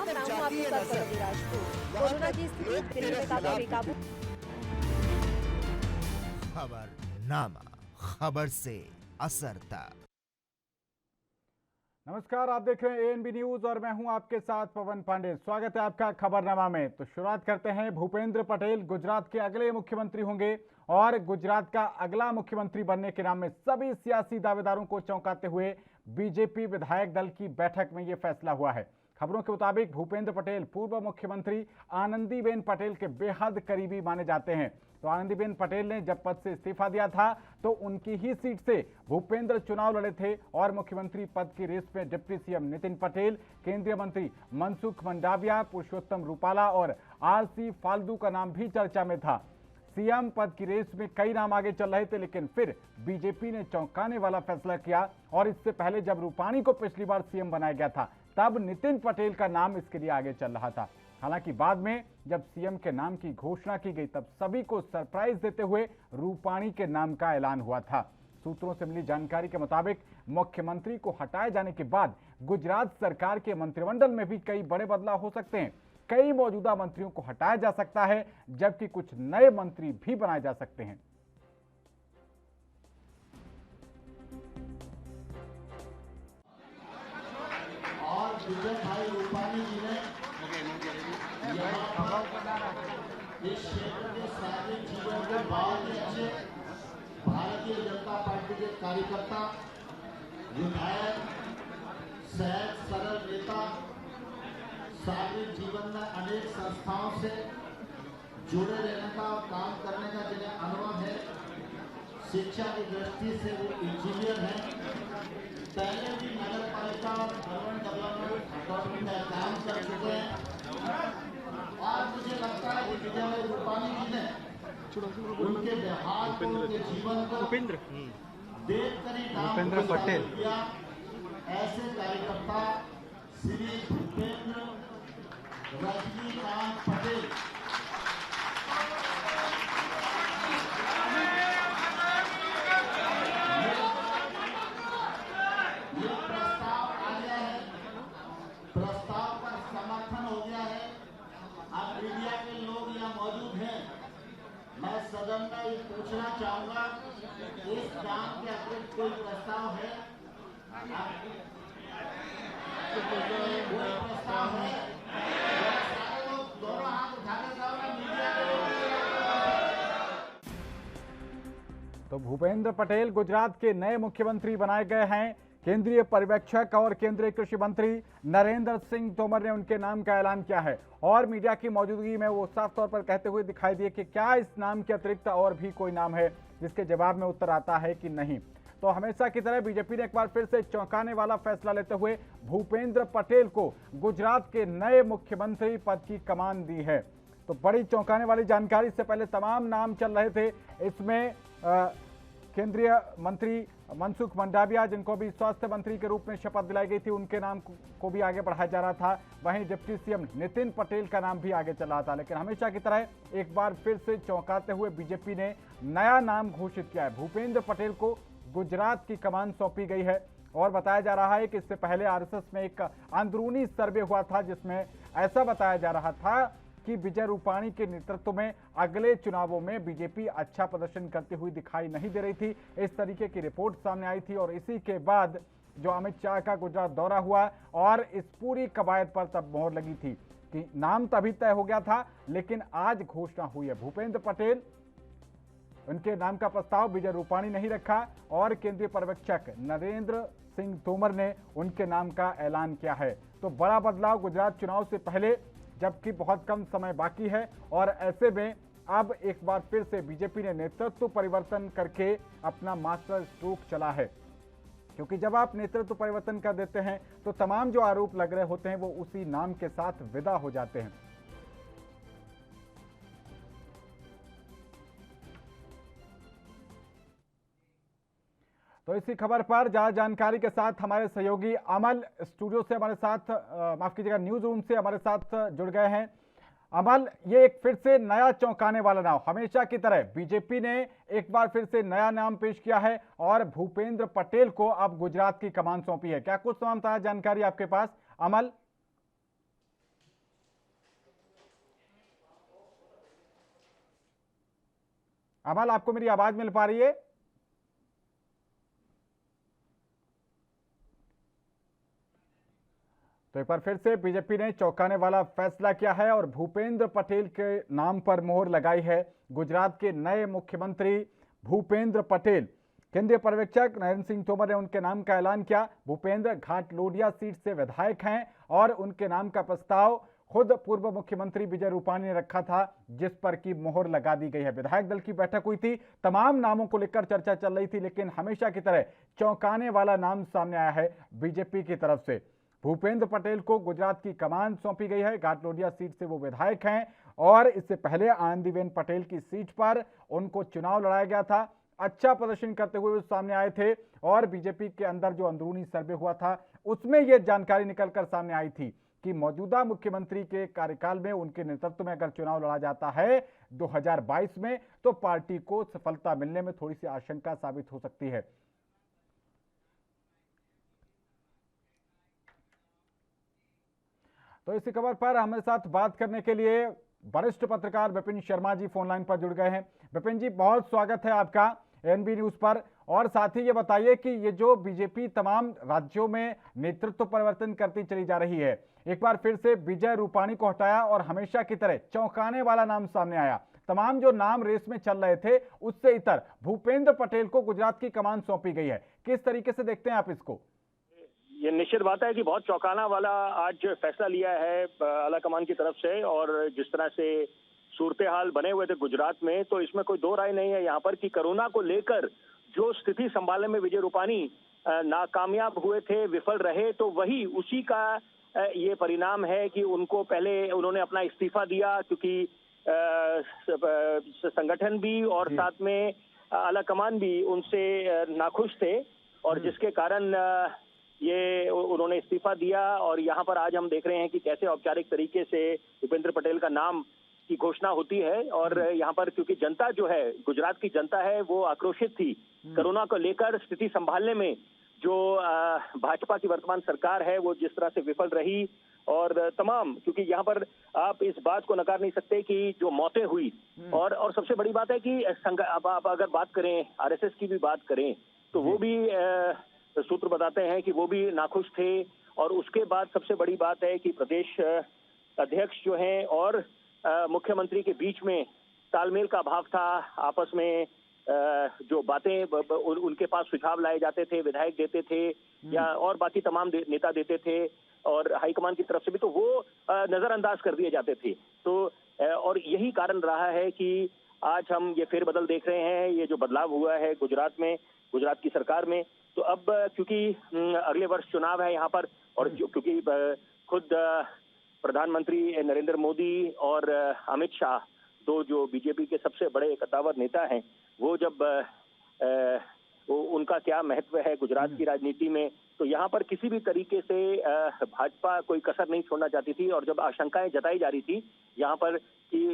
लेकर आऊं आपके साथ पल्लवी राजपूत। कोरोना की स्थिति दिल्ली में काफी बेकाबू। खबरनामा, खबर से असर तक। नमस्कार, आप देख रहे हैं एएनबी न्यूज और मैं हूं आपके साथ पवन पांडे। स्वागत है आपका खबरनामा में। तो शुरुआत करते हैं। भूपेंद्र पटेल गुजरात के अगले मुख्यमंत्री होंगे और गुजरात का अगला मुख्यमंत्री बनने के नाम में सभी सियासी दावेदारों को चौंकाते हुए बीजेपी विधायक दल की बैठक में यह फैसला हुआ है। खबरों के मुताबिक भूपेंद्र पटेल पूर्व मुख्यमंत्री आनंदीबेन पटेल के बेहद करीबी माने जाते हैं। तो आनंदीबेन पटेल ने जब पद से इस्तीफा दिया था तो उनकी ही सीट से भूपेंद्र चुनाव लड़े थे और मुख्यमंत्री पद की रेस में डिप्टी सीएम नितिन पटेल, केंद्रीय मंत्री मनसुख मंडाविया, पुरुषोत्तम रूपाला और आरसी फाल्गू का नाम भी चर्चा में था। सीएम पद की रेस में कई नाम आगे चल रहे थे, लेकिन फिर बीजेपी ने चौंकाने वाला फैसला किया और इससे पहले जब रूपाणी को पिछली बार सीएम बनाया गया था तब नितिन पटेल का नाम इसके लिए आगे चल रहा था। हालांकि बाद में जब सीएम के नाम की घोषणा की गई तब सभी को सरप्राइज देते हुए रूपाणी के नाम का ऐलान हुआ था। सूत्रों से मिली जानकारी के मुताबिक मुख्यमंत्री को हटाए जाने के बाद गुजरात सरकार के मंत्रिमंडल में भी कई बड़े बदलाव हो सकते हैं। कई मौजूदा मंत्रियों को हटाया जा सकता है जबकि कुछ नए मंत्री भी बनाए जा सकते हैं। और विजय भाई रूपाणी जी ने इस क्षेत्र के सारे जीवन के बहुत ही अच्छे भारतीय जनता पार्टी के कार्यकर्ता, विधायक, सहज सरल नेता, सार्वजनिक जीवन में अनेक संस्थाओं से जुड़े रहने का और काम करने का जिन्हें अनुभव है, शिक्षा की दृष्टि से वो इंजीनियर हैं, पहले भी नगर पालिका और अर्बन डेवलपमेंट अथॉरिटी में काम कर चुके हैं। और मुझे लगता है कि विजय भाई रूपाणी जी ने उनके व्यवहार को, उनके जीवन को देखकर ही नाम पटेल किया। ऐसे कार्यकर्ता श्री भूपेंद्र रजनीकांत पटेल सदन में ये पूछना चाहूंगा, इस काम के अतिरिक्त कोई प्रस्ताव है? कोई प्रस्ताव है? सारे लोग दोनों हाथ उठाकर जाओ ना, मीडिया तो भूपेंद्र पटेल गुजरात के नए मुख्यमंत्री बनाए गए हैं। केंद्रीय पर्यवेक्षक और केंद्रीय कृषि मंत्री नरेंद्र सिंह तोमर ने उनके नाम का ऐलान किया है और मीडिया की मौजूदगी में वो साफ तौर पर कहते हुए दिखाई दिए कि क्या इस नाम के अतिरिक्त और भी कोई नाम है, जिसके जवाब में उत्तर आता है कि नहीं। तो हमेशा की तरह बीजेपी ने एक बार फिर से चौंकाने वाला फैसला लेते हुए भूपेंद्र पटेल को गुजरात के नए मुख्यमंत्री पद की कमान दी है। तो बड़ी चौंकाने वाली जानकारी। से पहले तमाम नाम चल रहे थे, इसमें केंद्रीय मंत्री मनसुख मंडाविया, जिनको भी स्वास्थ्य मंत्री के रूप में शपथ दिलाई गई थी, उनके नाम को भी आगे बढ़ाया जा रहा था। वहीं डिप्टी सीएम नितिन पटेल का नाम भी आगे चल रहा था। लेकिन हमेशा की तरह एक बार फिर से चौंकाते हुए बीजेपी ने नया नाम घोषित किया है। भूपेंद्र पटेल को गुजरात की कमान सौंपी गई है और बताया जा रहा है कि इससे पहले आरएसएस में एक अंदरूनी सर्वे हुआ था जिसमें ऐसा बताया जा रहा था कि विजय रूपाणी के नेतृत्व में अगले चुनावों में बीजेपी अच्छा प्रदर्शन करती हुई दिखाई नहीं दे रही थी। इस तरीके की रिपोर्ट सामने आई थी और इसी के बाद जो अमित शाह का गुजरात दौरा हुआ और इस पूरी कवायद पर तब मोहर लगी थी कि नाम तभी तय हो गया था, लेकिन आज घोषणा हुई है। भूपेंद्र पटेल, उनके नाम का प्रस्ताव विजय रूपाणी नहीं रखा और केंद्रीय पर्यवेक्षक नरेंद्र सिंह तोमर ने उनके नाम का ऐलान किया है। तो बड़ा बदलाव गुजरात चुनाव से पहले, जबकि बहुत कम समय बाकी है और ऐसे में अब एक बार फिर से बीजेपी ने नेतृत्व परिवर्तन करके अपना मास्टर स्ट्रोक चला है। क्योंकि जब आप नेतृत्व परिवर्तन कर देते हैं तो तमाम जो आरोप लग रहे होते हैं वो उसी नाम के साथ विदा हो जाते हैं। तो इसी खबर पर ज्यादा जानकारी के साथ हमारे सहयोगी अमल स्टूडियो से हमारे साथ, माफ कीजिएगा, न्यूज रूम से हमारे साथ जुड़ गए हैं। अमल, ये एक फिर से नया चौंकाने वाला नाम, हमेशा की तरह बीजेपी ने एक बार फिर से नया नाम पेश किया है और भूपेंद्र पटेल को अब गुजरात की कमान सौंपी है। क्या कुछ तमाम ताजा जानकारी आपके पास, अमल? अमल, आपको मेरी आवाज मिल पा रही है? तो एक बार फिर से बीजेपी ने चौंकाने वाला फैसला किया है और भूपेंद्र पटेल के नाम पर मोहर लगाई है। गुजरात के नए मुख्यमंत्री भूपेंद्र पटेल, केंद्रीय पर्यवेक्षक नरेंद्र सिंह तोमर ने उनके नाम का ऐलान किया। भूपेंद्र घाटलोडिया सीट से विधायक हैं और उनके नाम का प्रस्ताव खुद पूर्व मुख्यमंत्री विजय रूपाणी ने रखा था, जिस पर की मोहर लगा दी गई है। विधायक दल की बैठक हुई थी, तमाम नामों को लेकर चर्चा चल रही थी, लेकिन हमेशा की तरह चौंकाने वाला नाम सामने आया है बीजेपी की तरफ से। भूपेंद्र पटेल को गुजरात की कमान सौंपी गई है। घाटलोडिया सीट से वो विधायक हैं और इससे पहले आनंदीबेन पटेल की सीट पर उनको चुनाव लड़ाया गया था। अच्छा प्रदर्शन करते हुए सामने आए थे और बीजेपी के अंदर जो अंदरूनी सर्वे हुआ था उसमें यह जानकारी निकलकर सामने आई थी कि मौजूदा मुख्यमंत्री के कार्यकाल में उनके नेतृत्व में अगर चुनाव लड़ा जाता है 2022 में, तो पार्टी को सफलता मिलने में थोड़ी सी आशंका साबित हो सकती है। तो इसी खबर पर हमारे साथ बात करने के लिए वरिष्ठ पत्रकार विपिन शर्मा जी फोन लाइन पर जुड़ गए हैं। विपिन जी, बहुत स्वागत है आपका एएनबी न्यूज पर। और साथ ही ये बताइए कि ये जो बीजेपी तमाम राज्यों में नेतृत्व परिवर्तन करती चली जा रही है, एक बार फिर से विजय रूपाणी को हटाया और हमेशा की तरह चौंकाने वाला नाम सामने आया। तमाम जो नाम रेस में चल रहे थे उससे इतर भूपेंद्र पटेल को गुजरात की कमान सौंपी गई है। किस तरीके से देखते हैं आप इसको? ये निश्चित बात है कि बहुत चौंकाना वाला आज फैसला लिया है आला कमान की तरफ से। और जिस तरह से सूरत हाल बने हुए थे गुजरात में, तो इसमें कोई दो राय नहीं है यहाँ पर कि कोरोना को लेकर जो स्थिति संभालने में विजय रूपाणी नाकामयाब हुए थे, विफल रहे, तो वही उसी का ये परिणाम है कि उनको पहले उन्होंने अपना इस्तीफा दिया, क्योंकि संगठन भी और साथ में आला कमान भी उनसे नाखुश थे और जिसके कारण ये उन्होंने इस्तीफा दिया। और यहाँ पर आज हम देख रहे हैं कि कैसे औपचारिक तरीके से भूपेंद्र पटेल का नाम की घोषणा होती है। और यहाँ पर क्योंकि जनता जो है, गुजरात की जनता है, वो आक्रोशित थी कोरोना को लेकर। स्थिति संभालने में जो भाजपा की वर्तमान सरकार है वो जिस तरह से विफल रही और तमाम, क्योंकि यहाँ पर आप इस बात को नकार नहीं सकते कि जो मौतें हुई और सबसे बड़ी बात है कि आप अगर बात करें आरएसएस की भी बात करें तो वो भी सूत्र बताते हैं कि वो भी नाखुश थे। और उसके बाद सबसे बड़ी बात है कि प्रदेश अध्यक्ष जो हैं और मुख्यमंत्री के बीच में तालमेल का अभाव था। आपस में जो बातें उनके पास सुझाव लाए जाते थे, विधायक देते थे या और बाकी तमाम नेता देते थे और हाईकमान की तरफ से भी, तो वो नजरअंदाज कर दिए जाते थे। तो और यही कारण रहा है कि आज हम ये फेरबदल देख रहे हैं, ये जो बदलाव हुआ है गुजरात में, गुजरात की सरकार में। तो अब क्योंकि अगले वर्ष चुनाव है यहाँ पर और क्योंकि खुद प्रधानमंत्री नरेंद्र मोदी और अमित शाह, दो जो बीजेपी के सबसे बड़े कद्दावर नेता हैं, वो जब उनका क्या महत्व है गुजरात की राजनीति में, तो यहाँ पर किसी भी तरीके से भाजपा कोई कसर नहीं छोड़ना चाहती थी। और जब आशंकाएं जताई जा रही थी यहाँ पर कि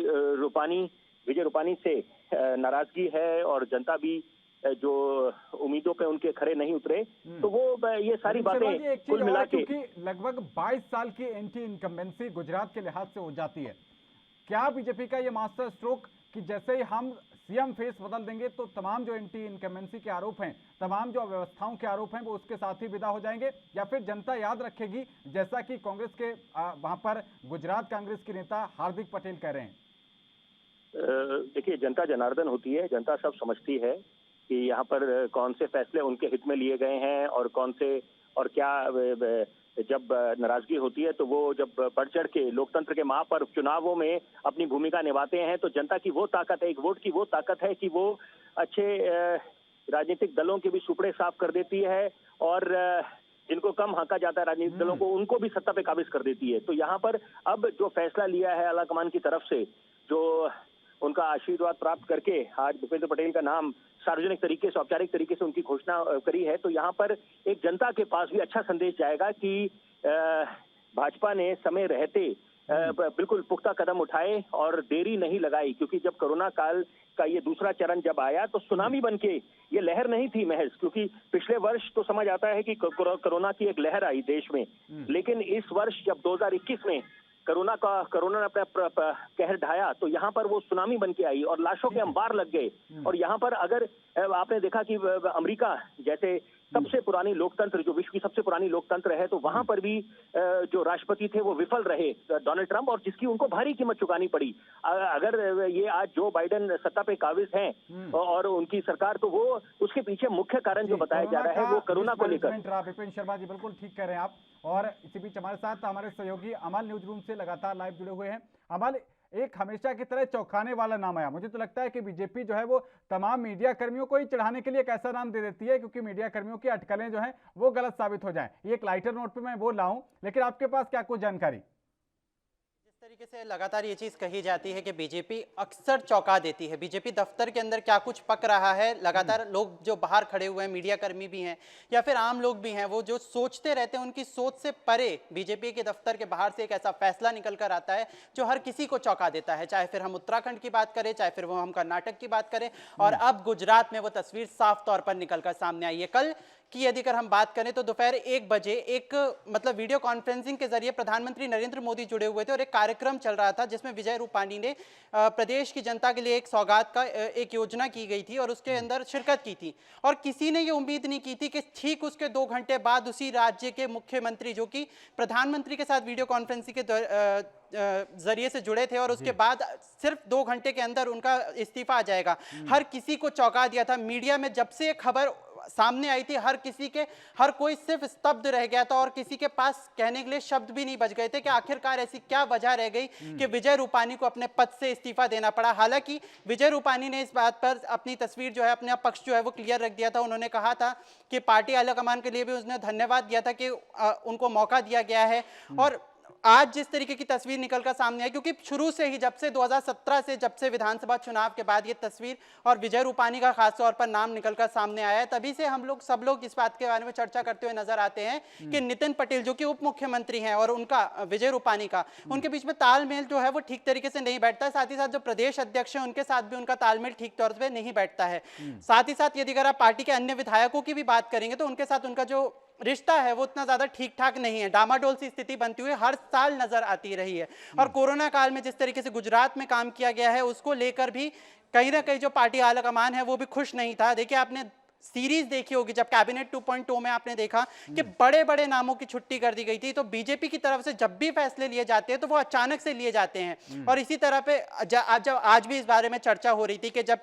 विजय रूपाणी से नाराजगी है और जनता भी जो उम्मीदों पे उनके खरे नहीं उतरे, तो वो ये सारी बातें कुल मिला के लगभग 22 साल की एंटी इनकम्बेंसी गुजरात के लिहाज से हो जाती है। क्या बीजेपी का ये मास्टर स्ट्रोक कि जैसे ही हम सीएम फेस बदल देंगे तो तमाम जो एंटी इनकम्बेंसी के आरोप हैं, तमाम जो अव्यवस्थाओं के आरोप हैं, वो उसके साथ ही विदा हो जाएंगे, या फिर जनता याद रखेगी जैसा कि कांग्रेस के वहां पर गुजरात कांग्रेस के नेता हार्दिक पटेल कह रहे हैं? देखिए, जनता जनार्दन होती है, जनता सब समझती है कि यहाँ पर कौन से फैसले उनके हित में लिए गए हैं और कौन से और क्या। जब नाराजगी होती है तो वो जब बढ़ चढ़ के लोकतंत्र के महापर्व चुनावों में अपनी भूमिका निभाते हैं, तो जनता की वो ताकत है, एक वोट की वो ताकत है कि वो अच्छे राजनीतिक दलों के भी सुपड़े साफ कर देती है और जिनको कम हाँका जाता है राजनीतिक दलों को, उनको भी सत्ता पे काबिज कर देती है। तो यहाँ पर अब जो फैसला लिया है आला कमान की तरफ से, जो उनका आशीर्वाद प्राप्त करके आज भूपेंद्र पटेल का नाम सार्वजनिक तरीके से, औपचारिक तरीके से उनकी घोषणा करी है, तो यहाँ पर एक जनता के पास भी अच्छा संदेश जाएगा कि भाजपा ने समय रहते बिल्कुल पुख्ता कदम उठाए और देरी नहीं लगाई। क्योंकि जब कोरोना काल का ये दूसरा चरण जब आया तो सुनामी बन के ये लहर नहीं थी महज, क्योंकि पिछले वर्ष तो समझ आता है कि कोरोना की एक लहर आई देश में, लेकिन इस वर्ष जब 2021 में कोरोना ने अपना कहर ढाया तो यहाँ पर वो सुनामी बन के आई और लाशों के अंबार लग गए। और यहाँ पर अगर आपने देखा कि अमेरिका जैसे सबसे पुरानी लोकतंत्र, जो विश्व की सबसे पुरानी लोकतंत्र है, तो वहां पर भी जो राष्ट्रपति थे वो विफल रहे, डोनाल्ड ट्रंप, और जिसकी उनको भारी कीमत चुकानी पड़ी। अगर ये आज जो बाइडेन सत्ता पे काबिज हैं और उनकी सरकार, तो वो उसके पीछे मुख्य कारण जो बताया जा रहा है वो कोरोना को लेकर। विपिन शर्मा जी बिल्कुल ठीक कह रहे हैं आप। और इसी बीच हमारे साथ हमारे सहयोगी अमल न्यूज रूम से लगातार लाइव जुड़े हुए हैं। अमल, एक हमेशा की तरह चौंकाने वाला नाम आया। मुझे तो लगता है कि बीजेपी जो है वो तमाम मीडिया कर्मियों को ही चढ़ाने के लिए एक ऐसा नाम दे देती है क्योंकि मीडिया कर्मियों की अटकलें जो हैं वो गलत साबित हो जाएं। ये एक लाइटर नोट पे मैं बोल रहा हूं, लेकिन आपके पास क्या कुछ जानकारी? जिस तरीके से लगातार ये चीज कही जाती है कि बीजेपी अक्सर चौंका देती है, बीजेपी दफ्तर के अंदर क्या कुछ पक रहा है, लगातार लोग जो बाहर खड़े हुए हैं, मीडिया कर्मी भी हैं या फिर आम लोग भी हैं, वो जो सोचते रहते हैं उनकी सोच से परे बीजेपी के दफ्तर के बाहर से एक ऐसा फैसला निकल कर आता है जो हर किसी को चौंका देता है। चाहे फिर हम उत्तराखंड की बात करें, चाहे फिर वो हम कर्नाटक की बात करें, और अब गुजरात में वो तस्वीर साफ तौर पर निकलकर सामने आई है। कल कि यदि अगर हम बात करें तो दोपहर 1 बजे एक वीडियो कॉन्फ्रेंसिंग के जरिए प्रधानमंत्री नरेंद्र मोदी जुड़े हुए थे और एक कार्यक्रम चल रहा था जिसमें विजय रूपाणी ने प्रदेश की जनता के लिए एक सौगात का एक योजना की गई थी और उसके अंदर शिरकत की थी। और किसी ने ये उम्मीद नहीं की थी कि ठीक उसके 2 घंटे बाद उसी राज्य के मुख्यमंत्री, जो कि प्रधानमंत्री के साथ वीडियो कॉन्फ्रेंसिंग के जरिए से जुड़े थे, और उसके बाद सिर्फ 2 घंटे के अंदर उनका इस्तीफा आ जाएगा। हर किसी को चौंका दिया था। मीडिया में जब से खबर सामने आई थी, हर कोई सिर्फ स्तब्ध रह गया था और किसी के पास कहने के लिए शब्द भी नहीं बच गए थे कि आखिरकार ऐसी क्या वजह रह गई कि विजय रूपाणी को अपने पद से इस्तीफा देना पड़ा। हालांकि विजय रूपाणी ने इस बात पर अपनी तस्वीर जो है, अपना पक्ष जो है वो क्लियर रख दिया था। उन्होंने कहा था कि पार्टी आलाकमान के लिए भी उसने धन्यवाद दिया था कि उनको मौका दिया गया है। और आज जिस तरीके की तस्वीर निकलकर सामने आई, क्योंकि शुरू से ही जब से 2017 से जब से विधानसभा चुनाव के बाद ये तस्वीर और विजय रूपाणी का खास तौर पर नाम निकलकर सामने आया है, तभी से हम लोग सब लोग इस बात के बारे में चर्चा करते हुए नजर आते हैं कि नितिन पटेल जो कि उप मुख्यमंत्री हैं और उनका विजय रूपाणी का, उनके बीच में तालमेल जो है वो ठीक तरीके से नहीं बैठता है। साथ ही साथ जो प्रदेश अध्यक्ष है उनके साथ भी उनका तालमेल ठीक तौर पर नहीं बैठता है। साथ ही साथ यदि अगर आप पार्टी के अन्य विधायकों की भी बात करेंगे तो उनके साथ उनका जो रिश्ता है वो उतना ज्यादा ठीक ठाक नहीं है। डामाडोल सी स्थिति बनती हुई हर साल नजर आती रही है। और कोरोना काल में जिस तरीके से गुजरात में काम किया गया है उसको लेकर भी कहीं ना कहीं जो पार्टी आलाकमान है वो भी खुश नहीं था। देखिए, आपने सीरीज देखी होगी जब कैबिनेट 2.0 में आपने देखा कि बड़े बड़े नामों की छुट्टी कर दी गई थी, तो बीजेपी की तरफ से जब भी फैसले लिए जाते हैं तो वो अचानक से लिए जाते हैं। और इसी तरह पे आज भी इस बारे में चर्चा हो रही थी कि जब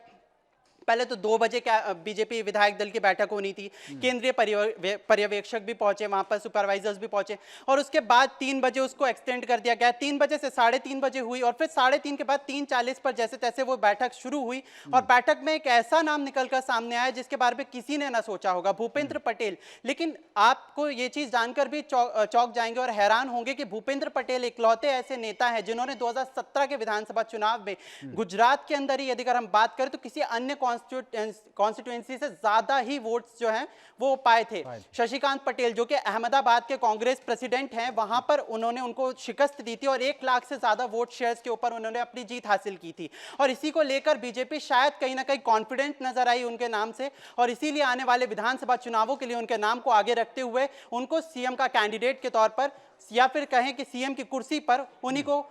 पहले तो 2 बजे बीजेपी विधायक दल की बैठक होनी थी, केंद्रीय पर्यवेक्षक भी पहुंचे वहां पर, सुपरवाइजर्स भी पहुंचे, और उसके बाद 3 बजे उसको एक्सटेंड कर दिया गया। 3 बजे से 3:30 बजे हुई और फिर 3:30 के बाद 3:40 पर जैसे तैसे वो बैठक शुरू हुई। और बैठक में एक ऐसा नाम निकलकर सामने आया जिसके बारे में किसी ने ना सोचा होगा, भूपेंद्र पटेल। लेकिन आपको ये चीज जानकर भी चौंक जाएंगे और हैरान होंगे कि भूपेंद्र पटेल इकलौते ऐसे नेता हैं जिन्होंने 2017 के विधानसभा चुनाव में गुजरात के अंदर ही, यदि अगर हम बात करें तो किसी अन्य कॉन्स्टिट्यूएंसी से ज्यादा ही वोट्स जो हैं वो पाए थे। शशिकांत पटेल जो कि अहमदाबाद के कांग्रेस प्रेसिडेंट हैं, वहां पर उन्होंने उनको शिकस्त दी थी और 1 लाख से ज्यादा वोट शेयर्स के ऊपर उन्होंने अपनी जीत हासिल की थी। और इसी को लेकर बीजेपी शायद कहीं ना कहीं कॉन्फिडेंट नजर आई उनके नाम से, और इसीलिए आने वाले विधानसभा चुनावों के लिए उनके नाम को आगे रखते हुए उनको सीएम का कैंडिडेट के तौर पर, या फिर कहें कि सीएम की कुर्सी पर उन्हीं को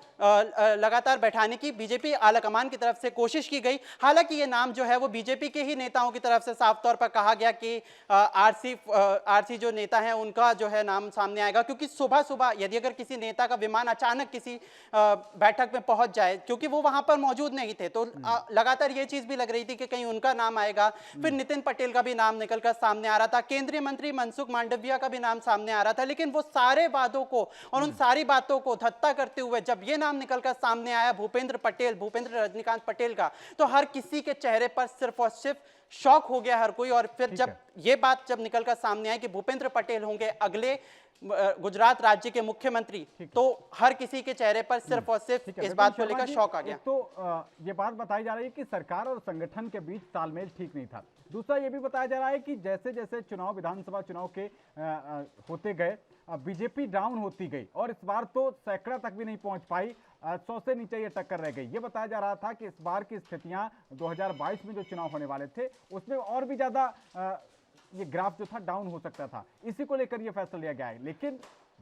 लगातार बैठाने की बीजेपी आलाकमान की तरफ से कोशिश की गई। हालांकि ये नाम जो है वो बीजेपी के ही नेताओं की तरफ से साफ तौर पर कहा गया कि आरसी जो नेता हैं उनका जो है नाम सामने आएगा, क्योंकि सुबह सुबह यदि अगर किसी नेता का विमान अचानक किसी बैठक में पहुंच जाए, क्योंकि वो वहां पर मौजूद नहीं थे, तो लगातार ये चीज भी लग रही थी कि कहीं उनका नाम आएगा। फिर नितिन पटेल का भी नाम निकलकर सामने आ रहा था, केंद्रीय मंत्री मनसुख मांडविया का भी नाम सामने आ रहा था। लेकिन वो सारे वादों को और उन सारी बातों को धत्ता करते हुए जब ये नाम निकलकर सामने आया भूपेंद्र रजनीकांत पटेल का, तो हर किसी के चेहरे पर सिर्फ और सिर्फ शॉक हो गया हर कोई। और फिर जब ये बात निकलकर सामने आई कि भूपेंद्र पटेल होंगे अगले गुजरात राज्य के मुख्यमंत्री, तो हर किसी के चेहरे पर सिर्फ और सिर्फ इस बात को लेकर शौक आ गया। तो ये बात बताई जा रही है कि सरकार और संगठन के बीच तालमेल ठीक नहीं था। दूसरा ये भी बताया जा रहा है कि जैसे जैसे विधानसभा चुनाव के होते गए, बीजेपी डाउन होती गई और इस बार तो सैकड़ा तक भी नहीं पहुंच पाई, 100 से नीचे ये टक्कर रह गई। ये बताया जा रहा था कि इस बार की स्थितियां 2022 में जो चुनाव होने वाले थे उसमें और भी ज्यादा ये ग्राफ जो था डाउन हो सकता था। इसी को लेकर ये फैसला लिया गया है। लेकिन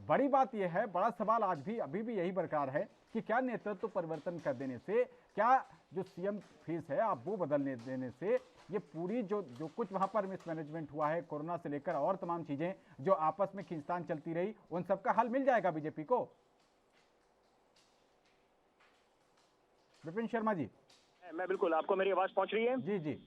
बड़ी बात यह है, बड़ा सवाल आज भी अभी भी यही बरकरार है कि क्या नेतृत्व परिवर्तन कर देने से, क्या जो सीएम फीस है आप वो बदलने देने से ये पूरी जो कुछ वहां पर मिसमैनेजमेंट हुआ है कोरोना से लेकर और तमाम चीजें जो आपस में खींचतान चलती रही, उन सबका हल मिल जाएगा बीजेपी को? विपिन शर्मा जी। मैं बिल्कुल, आपको मेरी आवाज पहुंच रही है? जी जी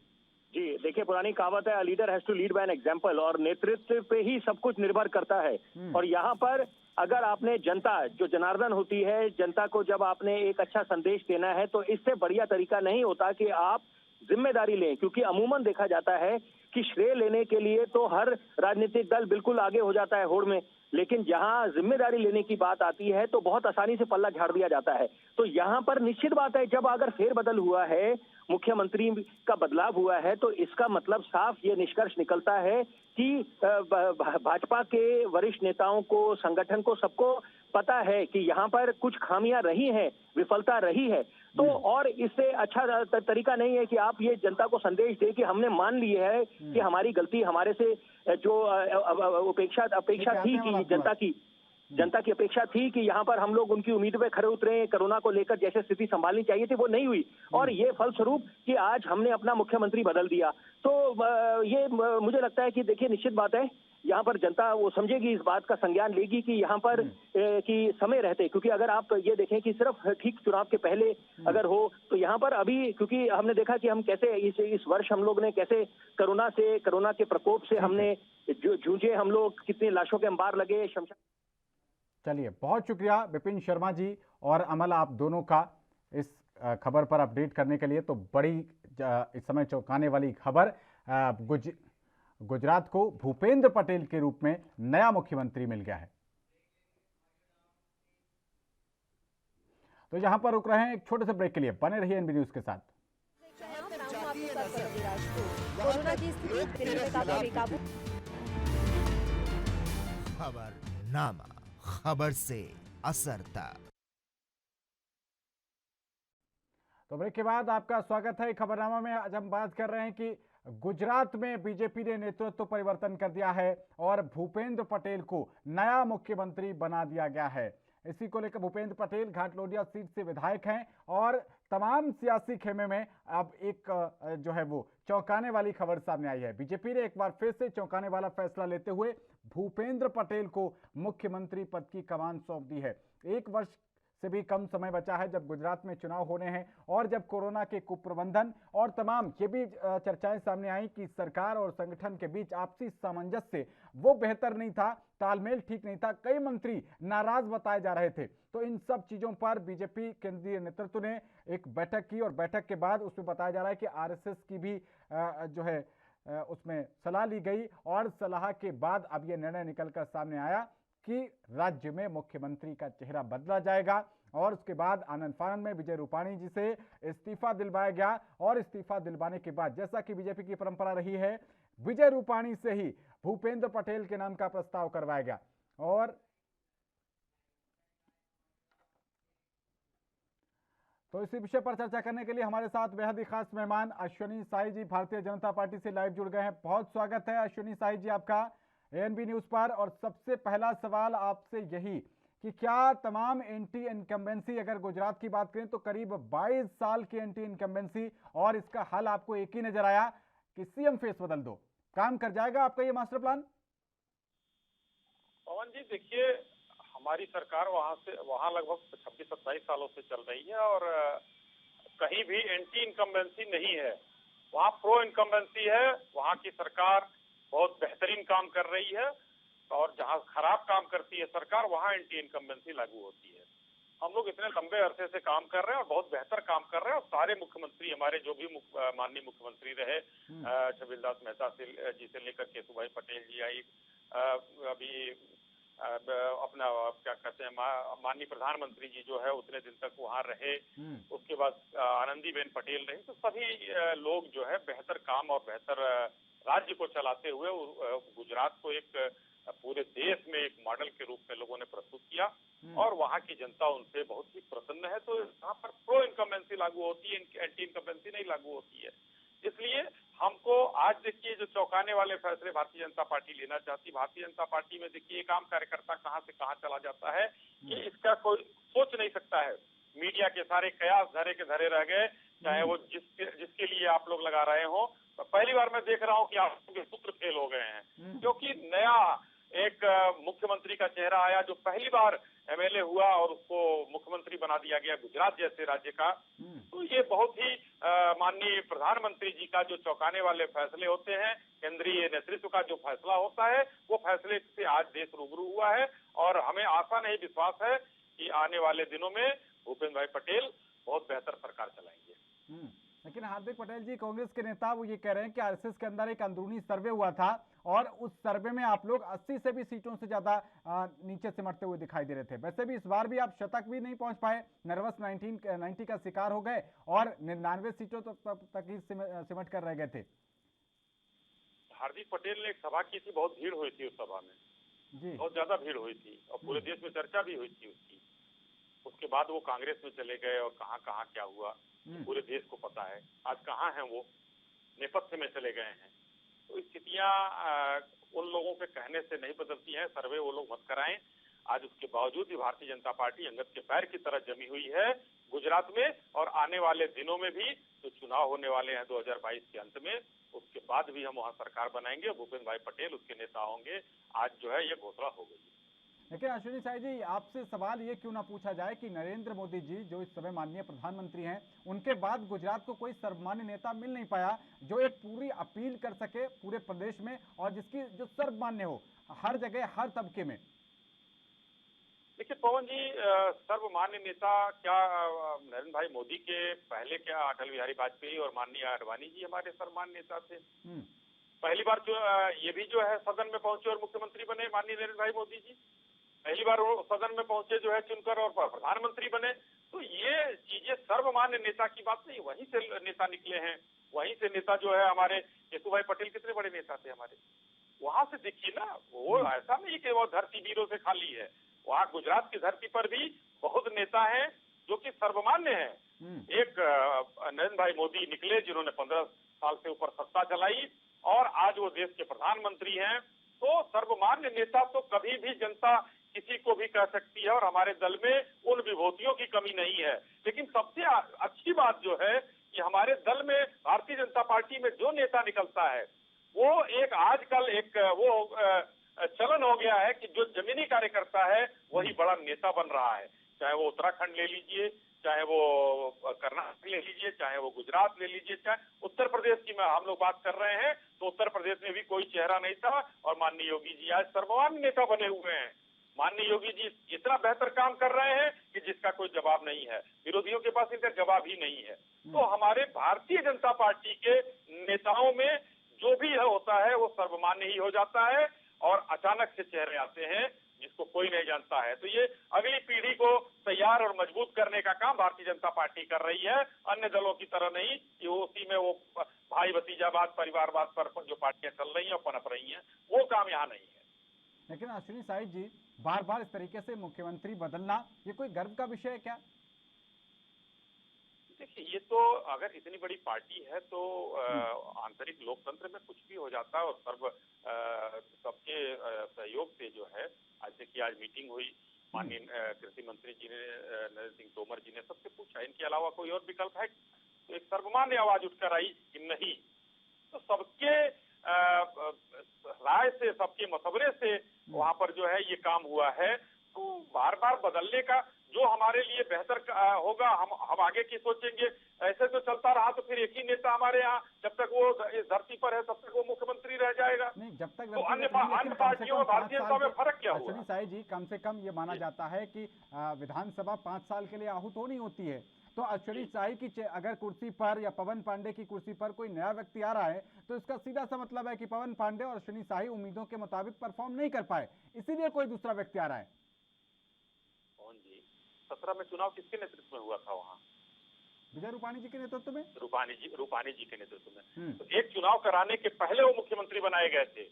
जी, देखिए पुरानी कहावत है, leader has to lead by an example, और नेतृत्व पे ही सब कुछ निर्भर करता है। और यहाँ पर अगर आपने जनता, जो जनार्दन होती है, जनता को जब आपने एक अच्छा संदेश देना है तो इससे बढ़िया तरीका नहीं होता कि आप जिम्मेदारी लें, क्योंकि अमूमन देखा जाता है कि श्रेय लेने के लिए तो हर राजनीतिक दल बिल्कुल आगे हो जाता है होड़ में, लेकिन जहां जिम्मेदारी लेने की बात आती है तो बहुत आसानी से पल्ला झाड़ दिया जाता है। तो यहाँ पर निश्चित बात है, जब अगर फेरबदल हुआ है, मुख्यमंत्री का बदलाव हुआ है, तो इसका मतलब साफ ये निष्कर्ष निकलता है कि भाजपा के वरिष्ठ नेताओं को, संगठन को, सबको पता है कि यहाँ पर कुछ खामियां रही हैं, विफलता रही है। तो और इससे अच्छा तरीका नहीं है कि आप ये जनता को संदेश दे कि हमने मान लिया है कि हमारी गलती, हमारे से जो अपेक्षा थी कि जनता की अपेक्षा थी कि यहाँ पर हम लोग उनकी उम्मीद पे खरे उतरे, कोरोना को लेकर जैसे स्थिति संभालनी चाहिए थी वो नहीं हुई, और ये फलस्वरूप कि आज हमने अपना मुख्यमंत्री बदल दिया। तो ये मुझे लगता है कि देखिए, निश्चित बात है यहाँ पर जनता वो समझेगी, इस बात का संज्ञान लेगी कि यहाँ पर कि समय रहते, क्योंकि अगर आप ये देखें कि सिर्फ ठीक चुनाव के पहले अगर हो तो यहाँ पर अभी, क्योंकि हमने देखा कि हम कैसे इस वर्ष हम लोग ने कैसे कोरोना के प्रकोप से हमने जूझे, हम लोग कितनी लाशों के अंबार लगे, शमशान। चलिए, बहुत शुक्रिया विपिन शर्मा जी और अमल, आप दोनों का इस खबर पर अपडेट करने के लिए। तो बड़ी इस समय चौंकाने वाली खबर, गुजरात को भूपेंद्र पटेल के रूप में नया मुख्यमंत्री मिल गया है। तो यहां पर रुक रहे हैं एक छोटे से ब्रेक के लिए, बने रहिए एनबी न्यूज के साथ। कोरोना की स्थिति दिल्ली में काफी बेकाबू। खबरनामा, खबर से असर तक। तो ब्रेक के बाद आपका स्वागत है। खबरनामा में आज हम बात कर रहे हैं कि गुजरात में बीजेपी ने नेतृत्व परिवर्तन कर दिया है और भूपेंद्र पटेल को नया मुख्यमंत्री बना दिया गया है। इसी को लेकर भूपेंद्र पटेल घाटलोडिया सीट से विधायक हैं और तमाम सियासी खेमे में अब एक जो है वो चौंकाने वाली खबर सामने आई है। बीजेपी ने एक बार फिर से चौंकाने वाला फैसला लेते हुए भूपेंद्र पटेल को मुख्यमंत्री पद की कमान सौंप दी है। एक वर्ष से भी कम समय बचा है जब गुजरात में चुनाव होने हैं और जब कोरोना के कुप्रबंधन और तमाम ये भी चर्चाएं सामने आई कि सरकार और संगठन के बीच आपसी सामंजस्य वो बेहतर नहीं था, तालमेल ठीक नहीं था, कई मंत्री नाराज बताए जा रहे थे। तो इन सब चीजों पर बीजेपी केंद्रीय नेतृत्व ने एक बैठक की और बैठक के बाद उसमें बताया जा रहा है कि आरएसएस की भी जो है उसमें सलाह ली गई और सलाह के बाद अब यह निर्णय निकलकर सामने आया कि राज्य में मुख्यमंत्री का चेहरा बदला जाएगा। और उसके बाद आनंद फानंद में विजय रूपाणी जी से इस्तीफा दिलवाया गया और इस्तीफा दिलवाने के बाद, जैसा कि बीजेपी की परंपरा रही है, विजय रूपाणी से ही भूपेंद्र पटेल के नाम का प्रस्ताव करवाया गया। और तो इसी विषय पर चर्चा करने के लिए हमारे साथ बेहद ही खास मेहमान अश्विनी साई जी भारतीय जनता पार्टी से लाइव जुड़ गए हैं। बहुत स्वागत है अश्विनी साई जी आपका एएनबी न्यूज पर। और सबसे पहला सवाल आपसे यही कि क्या तमाम एंटी इनकम्बेंसी, अगर गुजरात की बात करें तो करीब 22 साल की एंटी इनकम्बेंसी, और इसका हल आपको एक ही नजर आया कि सीएम फेस बदल दो, काम कर जाएगा आपका ये मास्टर प्लान? पवन जी, देखिए, हमारी सरकार वहां लगभग 26-27 सालों से चल रही है और कहीं भी एंटी इनकम्बेंसी नहीं है, वहां प्रो इनकम्बेंसी है। वहां की सरकार बहुत बेहतरीन काम कर रही है और जहां खराब काम करती है सरकार, वहां एंटी इनकम्बेंसी लागू होती है। हम लोग इतने लंबे अरसे से काम कर रहे हैं और बहुत बेहतर काम कर रहे हैं और सारे मुख्यमंत्री हमारे जो भी माननीय मुख्यमंत्री रहे, छबिल दास मेहता जी से लेकर केशुभाई पटेल जी आई, अभी अपना क्या कहते हैं माननीय प्रधानमंत्री जी जो है उतने दिन तक वहां रहे, उसके बाद आनंदीबेन पटेल रही, तो सभी लोग जो है बेहतर काम और बेहतर राज्य को चलाते हुए गुजरात को एक पूरे देश में एक मॉडल के रूप में लोगों ने प्रस्तुत किया और वहां की जनता उनसे बहुत ही प्रसन्न है। तो यहाँ पर प्रो इनकम्बेंसी लागू होती है, एंटी इनकम्बेंसी नहीं लागू होती है। इसलिए हमको आज देखिए जो चौंकाने वाले फैसले भारतीय जनता पार्टी लेना चाहती, भारतीय जनता पार्टी में देखिए एक आम कार्यकर्ता कहां से कहां चला जाता है कि इसका कोई सोच नहीं सकता है। मीडिया के सारे कयास धरे के धरे रह गए, चाहे वो जिसके लिए आप लोग लगा रहे हो। तो पहली बार मैं देख रहा हूँ कि आप लोग के सूत्र फेल हो गए हैं, क्योंकि नया एक मुख्यमंत्री का चेहरा आया जो पहली बार एमएलए हुआ और उसको मुख्यमंत्री बना दिया गया गुजरात जैसे राज्य का। तो ये बहुत ही माननीय प्रधानमंत्री जी का जो चौंकाने वाले फैसले होते हैं, केंद्रीय नेतृत्व का जो फैसला होता है, वो फैसले से आज देश रूबरू हुआ है। और हमें आशा नहीं विश्वास है कि आने वाले दिनों में भूपेंद्र भाई पटेल बहुत बेहतर सरकार चलाएंगे। लेकिन हार्दिक पटेल जी, कांग्रेस के नेता वो ये कह रहे हैं कि आरएसएस के अंदर एक अंदरूनी सर्वे हुआ था और उस सर्वे में आप लोग 80 से भी सीटों से ज्यादा नीचे सिमटते हुए दिखाई दे रहे थे। वैसे भी इस बार भी आप शतक भी नहीं पहुंच पाए, नर्वस 90 का शिकार हो गए और 99 सीटों तक ही सिमट कर रह गए थे। हार्दिक पटेल ने एक सभा की थी, बहुत भीड़ हुई थी उस सभा में जी, बहुत ज्यादा भीड़ हुई थी और पूरे देश में चर्चा भी हुई थी उसकी। उसके बाद वो कांग्रेस में चले गए और कहाँ कहाँ क्या हुआ पूरे देश को पता है। आज कहाँ हैं वो, नेपथ्य में चले गए हैं। तो स्थितियां उन लोगों के कहने से नहीं बदलती हैं, सर्वे वो लोग मत कराएं। आज उसके बावजूद भी भारतीय जनता पार्टी अंगद के पैर की तरह जमी हुई है गुजरात में, और आने वाले दिनों में भी जो चुनाव होने वाले हैं 2022 के अंत में, उसके बाद भी हम वहाँ सरकार बनाएंगे। भूपेंद्र भाई पटेल उसके नेता होंगे। आज जो है ये घोषणा हो गई। लेकिन अश्विनी साई जी, आपसे सवाल ये क्यों ना पूछा जाए कि नरेंद्र मोदी जी जो इस समय माननीय प्रधानमंत्री हैं, उनके बाद गुजरात को कोई सर्वमान्य नेता मिल नहीं पाया जो एक पूरी अपील कर सके पूरे प्रदेश में और जिसकी जो सर्वमान्य हो हर जगह हर तबके में। देखिए पवन जी, सर्वमान्य नेता क्या नरेंद्र भाई मोदी के पहले क्या अटल बिहारी वाजपेयी और माननीय आडवाणी जी हमारे सर्वमान्य नेता थे। पहली बार जो ये भी जो है सदन में पहुंचे और मुख्यमंत्री बने माननीय नरेंद्र भाई मोदी जी। पहली बार वो सदन में पहुंचे जो है चुनकर और प्रधानमंत्री बने। तो ये चीजें सर्वमान्य नेता की बात नहीं, वहीं से नेता निकले हैं, वहीं से नेता जो है हमारे येसुभाई पटेल कितने बड़े नेता थे हमारे। वहां से देखिए ना, वो ऐसा नहीं कि वो धरती वीरों से खाली है। वहाँ गुजरात की धरती पर भी बहुत नेता हैं जो कि सर्वमान्य हैं। एक नरेंद्र भाई मोदी निकले जिन्होंने 15 साल से ऊपर सत्ता चलाई और आज वो देश के प्रधानमंत्री हैं। तो सर्वमान्य नेता तो कभी भी जनता किसी को भी कह सकती है और हमारे दल में उन विभूतियों की कमी नहीं है। लेकिन सबसे अच्छी बात जो है कि हमारे दल में भारतीय जनता पार्टी में जो नेता निकलता है वो एक आजकल एक वो चलन हो गया है कि जो जमीनी कार्यकर्ता है वही बड़ा नेता बन रहा है। चाहे वो उत्तराखंड ले लीजिए, चाहे वो कर्नाटक ले लीजिए, चाहे वो गुजरात ले लीजिए, चाहे उत्तर प्रदेश की हम लोग बात कर रहे हैं तो उत्तर प्रदेश में भी कोई चेहरा नहीं था और माननीय योगी जी आज सर्वमान्य नेता बने हुए हैं। माननीय योगी जी इतना बेहतर काम कर रहे हैं कि जिसका कोई जवाब नहीं है, विरोधियों के पास इनका जवाब ही नहीं है। तो हमारे भारतीय जनता पार्टी के नेताओं में जो भी होता है वो सर्वमान्य ही हो जाता है और अचानक से चेहरे आते हैं जिसको कोई नहीं जानता है। तो ये अगली पीढ़ी को तैयार और मजबूत करने का काम भारतीय जनता पार्टी कर रही है, अन्य दलों की तरह नहीं कि उसी में वो भाई भतीजावाद परिवारवाद पर जो पार्टियां चल रही हैं और पनप रही हैं, वो काम यहाँ नहीं है। लेकिन अश्विनी साई जी, बार बार इस तरीके से मुख्यमंत्री बदलना ये कोई गर्व का विषय है क्या? देखिए ये तो अगर इतनी बड़ी पार्टी है तो आंतरिक लोकतंत्र में कुछ भी हो जाता है और सबके सहयोग से जो है। आज देखिए आज मीटिंग हुई, माननीय कृषि मंत्री जी ने नरेंद्र सिंह तोमर जी ने सबसे पूछा इनके अलावा कोई और विकल्प है, तो एक सर्वमान्य आवाज उठकर आई कि नहीं। तो सबके राय से, सबके मशवरे से वहां पर जो है ये काम हुआ है। तो बार बार बदलने का जो हमारे लिए बेहतर होगा हम आगे की सोचेंगे। ऐसे तो चलता रहा तो फिर एक ही नेता हमारे यहाँ जब तक वो इस धरती पर है तब तक वो मुख्यमंत्री रह जाएगा। नहीं, जब तक तो अन्य पार्टियों में भारतीय जनता में फर्क क्या हुआ? अश्विनी साई जी, कम से कम ये माना जाता है कि विधानसभा 5 साल के लिए आहूत होनी होती है। तो अश्विनी साई की अगर कुर्सी पर या पवन पांडे की कुर्सी पर कोई नया व्यक्ति आ रहा है तो इसका सीधा सा मतलब है कि पवन पांडे और अश्विनी साई उम्मीदों के मुताबिक परफॉर्म नहीं कर पाए, इसीलिए कोई दूसरा व्यक्ति आ रहा है। कौन जी? 17 में चुनाव किसके नेतृत्व में हुआ था? वहाँ विजय रूपाणी जी के नेतृत्व में। रूपाणी जी के नेतृत्व में। तो एक चुनाव कराने के पहले वो मुख्यमंत्री बनाए गए थे।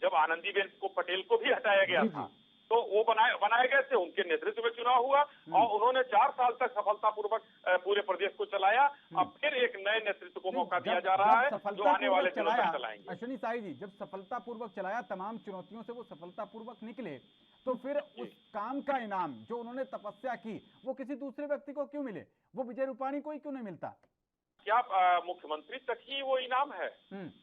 जब आनंदीबेन पटेल को भी हटाया गया था तो वो बनाए गए थे, उनके नेतृत्व में चुनाव हुआ और उन्होंने 4 साल तक सफलतापूर्वक पूरे प्रदेश को चलाया। अब फिर एक नए नेतृत्व को मौका दिया जा रहा है, जो सफलतापूर्वक आने वाले दिनों चलाया, तक चलाएंगे। अश्विनी साई जी, जब सफलतापूर्वक चलाया, तमाम चुनौतियों से वो सफलतापूर्वक निकले, तो फिर उस काम का इनाम जो उन्होंने तपस्या की वो किसी दूसरे व्यक्ति को क्यों मिले? वो विजय रूपाणी को ही क्यों नहीं मिलता? क्या मुख्यमंत्री तक ही वो इनाम है?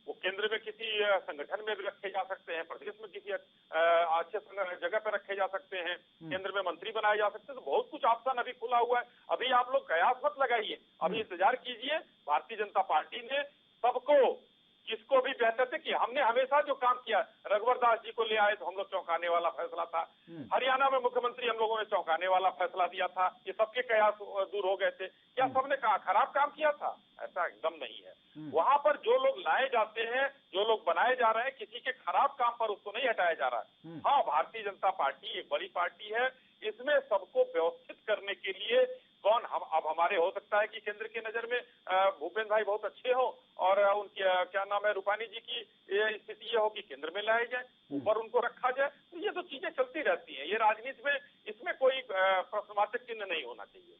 वो केंद्र में किसी संगठन में भी रखे जा सकते हैं, प्रदेश में किसी अच्छे जगह पर रखे जा सकते हैं, केंद्र में मंत्री बनाए जा सकते हैं। तो बहुत कुछ ऑप्शन अभी खुला हुआ है। अभी आप लोग कयास मत लगाइए, अभी इंतजार कीजिए। भारतीय जनता पार्टी ने सबको, जिसको भी कहते थे कि हमने हमेशा जो काम किया, रघुवर दास जी को ले आए तो हम लोग चौंकाने वाला फैसला था। हरियाणा में मुख्यमंत्री हम लोगों ने चौंकाने वाला फैसला दिया था। ये सबके कयास दूर हो गए थे। क्या सबने खराब काम किया था? ऐसा एकदम नहीं है। वहां पर जो लोग लाए जाते हैं, जो लोग बनाए जा रहे हैं, किसी के खराब काम पर उसको नहीं हटाया जा रहा है। हाँ, भारतीय जनता पार्टी एक बड़ी पार्टी है। इसमें सबको व्यवस्थित करने के लिए कौन अब हमारे हो सकता है कि केंद्र की नजर में भूपेंद्र भाई बहुत अच्छे हो और उनकी क्या नाम है, रूपाणी जी की स्थिति ये हो कि केंद्र में लाए जाए, ऊपर उनको रखा जाए। तो ये तो चीजें चलती रहती हैं। ये राजनीति में इसमें कोई प्रश्नवाचक चिन्ह नहीं होना चाहिए।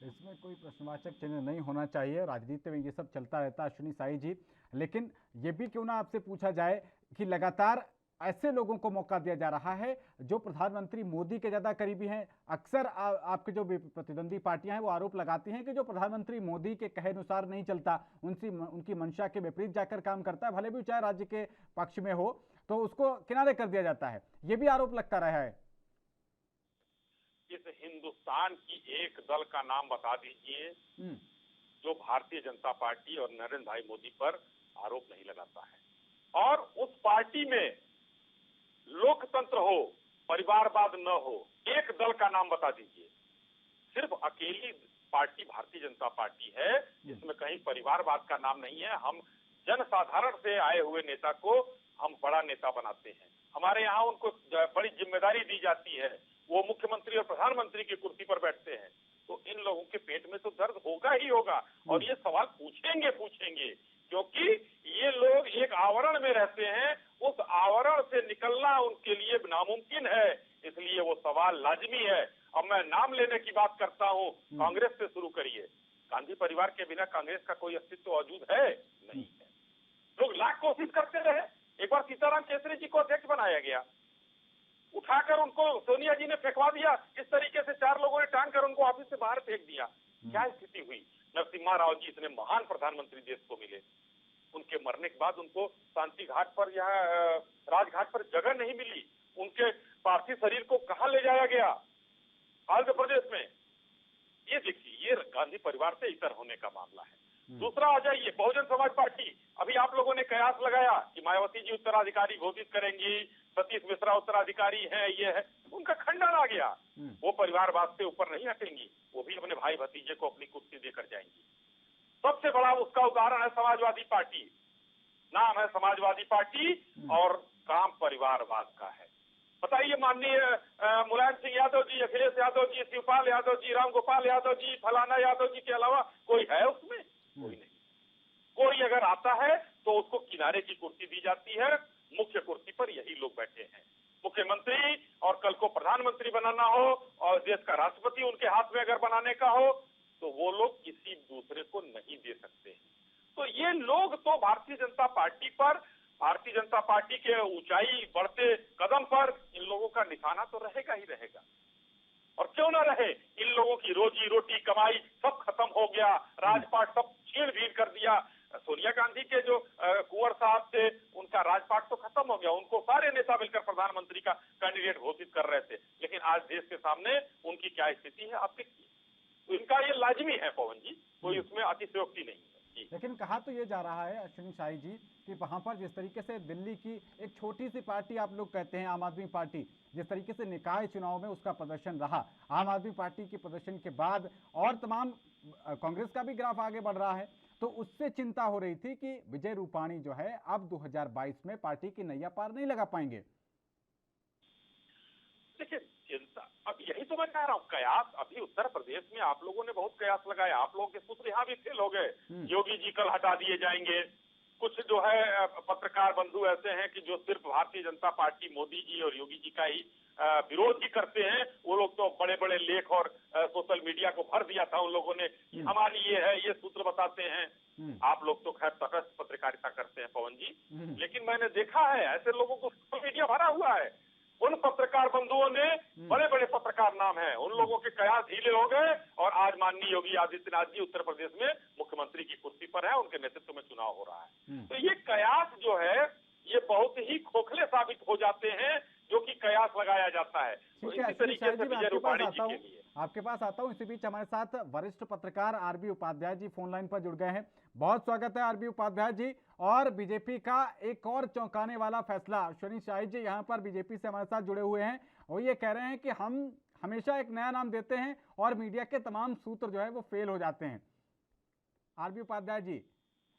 इसमें कोई प्रश्नवाचक चिन्ह नहीं होना चाहिए। राजनीति में ये सब चलता रहता है अश्विनी साई जी। लेकिन ये भी क्यों ना आपसे पूछा जाए कि लगातार ऐसे लोगों को मौका दिया जा रहा है जो प्रधानमंत्री मोदी के ज्यादा करीबी हैं। अक्सर आपके जो प्रतिद्वंदी पार्टियां हैं वो आरोप लगाती हैं कि जो प्रधानमंत्री मोदी के कहे अनुसार नहीं चलता, उनकी मंशा के विपरीत जाकर काम करता है, भले भी चाहे राज्य के पक्ष में हो, तो उसको किनारे कर दिया जाता है। ये भी आरोप लगता रहा है। इस हिंदुस्तान की एक दल का नाम बता दीजिए जो भारतीय जनता पार्टी और नरेंद्र भाई मोदी पर आरोप नहीं लगाता है। और उस पार्टी में लोकतंत्र हो, परिवारवाद न हो, एक दल का नाम बता दीजिए। सिर्फ अकेली पार्टी भारतीय जनता पार्टी है जिसमें कहीं परिवारवाद का नाम नहीं है। हम जनसाधारण से आए हुए नेता को हम बड़ा नेता बनाते हैं। हमारे यहाँ उनको बड़ी जिम्मेदारी दी जाती है। वो मुख्यमंत्री और प्रधानमंत्री की कुर्सी पर बैठते हैं। तो इन लोगों के पेट में तो दर्द होगा ही होगा और ये सवाल पूछेंगे क्योंकि ये लोग एक आवरण में रहते हैं। उस आवरण से निकलना उनके लिए नामुमकिन है, इसलिए वो सवाल लाजमी है। अब मैं नाम लेने की बात करता हूँ, कांग्रेस से शुरू करिए। गांधी परिवार के बिना कांग्रेस का कोई अस्तित्व मौजूद है? नहीं है। लोग लाख कोशिश करते रहे। एक बार सीताराम केसरी जी को अध्यक्ष बनाया गया, उठाकर उनको सोनिया जी ने फेंकवा दिया। इस तरीके से 4 लोगों ने टांग कर उनको ऑफिस से बाहर फेंक दिया। क्या स्थिति हुई? नरसिम्हा राव जी इतने महान प्रधानमंत्री देश को मिले, उनके मरने के बाद उनको शांति घाट पर या राजघाट पर जगह नहीं मिली। उनके पार्थिव शरीर को कहां ले जाया गया? आंध्र प्रदेश में। ये देखिए, ये गांधी परिवार से इतर होने का मामला है। दूसरा आ जाइए, बहुजन समाज पार्टी। अभी आप लोगों ने कयास लगाया कि मायावती जी उत्तराधिकारी घोषित करेंगी, सतीश मिश्रा उत्तराधिकारी है, ये है। उनका खंडन आ गया। वो परिवारवाद से ऊपर नहीं हटेंगी। वो भी अपने भाई भतीजे को अपनी कुर्सी देकर जाएंगी। सबसे बड़ा उसका उदाहरण है समाजवादी पार्टी। नाम है समाजवादी पार्टी और काम परिवारवाद का है। बताइए, माननीय मुलायम सिंह यादव जी, अखिलेश यादव जी, शिवपाल यादव जी, राम गोपाल यादव जी, फलाना यादव जी के अलावा कोई है उसमें? कोई नहीं। कोई अगर आता है तो उसको किनारे की कुर्सी दी जाती है। मुख्य कुर्सी पर यही लोग बैठे हैं, मुख्यमंत्री। और कल को प्रधानमंत्री बनाना हो और देश का राष्ट्रपति उनके हाथ में अगर बनाने का हो तो वो लोग किसी दूसरे को नहीं दे सकते। तो ये लोग तो भारतीय जनता पार्टी पर, भारतीय जनता पार्टी के ऊंचाई बढ़ते कदम पर इन लोगों का निशाना तो रहेगा ही रहेगा। और क्यों ना रहे? इन लोगों की रोजी रोटी कमाई सब खत्म हो गया। राजपाट सब छीन भीड़ कर दिया। सोनिया गांधी के जो कुंवर साहब थे, उनका राजपाट तो खत्म हो गया। उनको सारे नेता मिलकर प्रधानमंत्री का कैंडिडेट घोषित कर रहे थे। लेकिन आज देश के सामने उनकी क्या स्थिति है आप देखिए। तो इनका ये लाजमी है पवन जी, कोई उसमें अतिशयोक्ति नहीं है। लेकिन कहा तो ये जा रहा है अश्विनी साई जी कि वहां पर जिस तरीके से दिल्ली की एक छोटी सी पार्टी आप लोग कहते हैं आम आदमी पार्टी, जिस तरीके से निकाय चुनाव में उसका प्रदर्शन रहा, आम आदमी पार्टी के प्रदर्शन के बाद और तमाम कांग्रेस का भी ग्राफ आगे बढ़ रहा है, तो उससे चिंता हो रही थी कि विजय रूपाणी जो है अब 2022 में पार्टी की नैया पार नहीं लगा पाएंगे। देखिए, चिंता अब यही तो मैं कह रहा हूँ। कयास अभी उत्तर प्रदेश में आप लोगों ने बहुत कयास लगाया। आप लोगों के सूत्र यहाँ भी फेल हो गए। योगी जी कल हटा दिए जाएंगे। कुछ जो है पत्रकार बंधु ऐसे हैं कि जो सिर्फ भारतीय जनता पार्टी, मोदी जी और योगी जी का ही विरोध ही करते हैं, वो लोग तो बड़े बड़े लेख और सोशल मीडिया को भर दिया था उन लोगों ने कि हमारी ये है, ये सूत्र बताते हैं। आप लोग तो खैर तटस्थ पत्रकारिता करते हैं पवन जी, लेकिन मैंने देखा है ऐसे लोगों को सोशल मीडिया भरा हुआ है। उन पत्रकार बंधुओं ने, बड़े बड़े पत्रकार नाम हैं, उन लोगों के कयास ढीले हो गए और आज माननीय योगी आदित्यनाथ जी उत्तर प्रदेश में मुख्यमंत्री की कुर्सी पर है, उनके नेतृत्व में चुनाव हो रहा है। तो ये कयास जो है ये बहुत ही खोखले साबित हो जाते हैं जो कि कयास लगाया जाता है। तो इसी तरीके से विजय रूपाणी जी के लिए आपके पास आता हूं। इसी बीच हमारे साथ वरिष्ठ पत्रकार RB Upadhyay ji phone line पर जुड़ गए हैं। बहुत स्वागत है आरबी उपाध्याय जी। और बीजेपी का एक और चौंकाने वाला फैसला, अश्विनी शाही जी यहाँ पर बीजेपी से हमारे साथ जुड़े हुए हैं, वो ये कह रहे हैं कि हम हमेशा एक नया नाम देते हैं और मीडिया के तमाम सूत्र जो है वो फेल हो जाते हैं। आरबी उपाध्याय जी,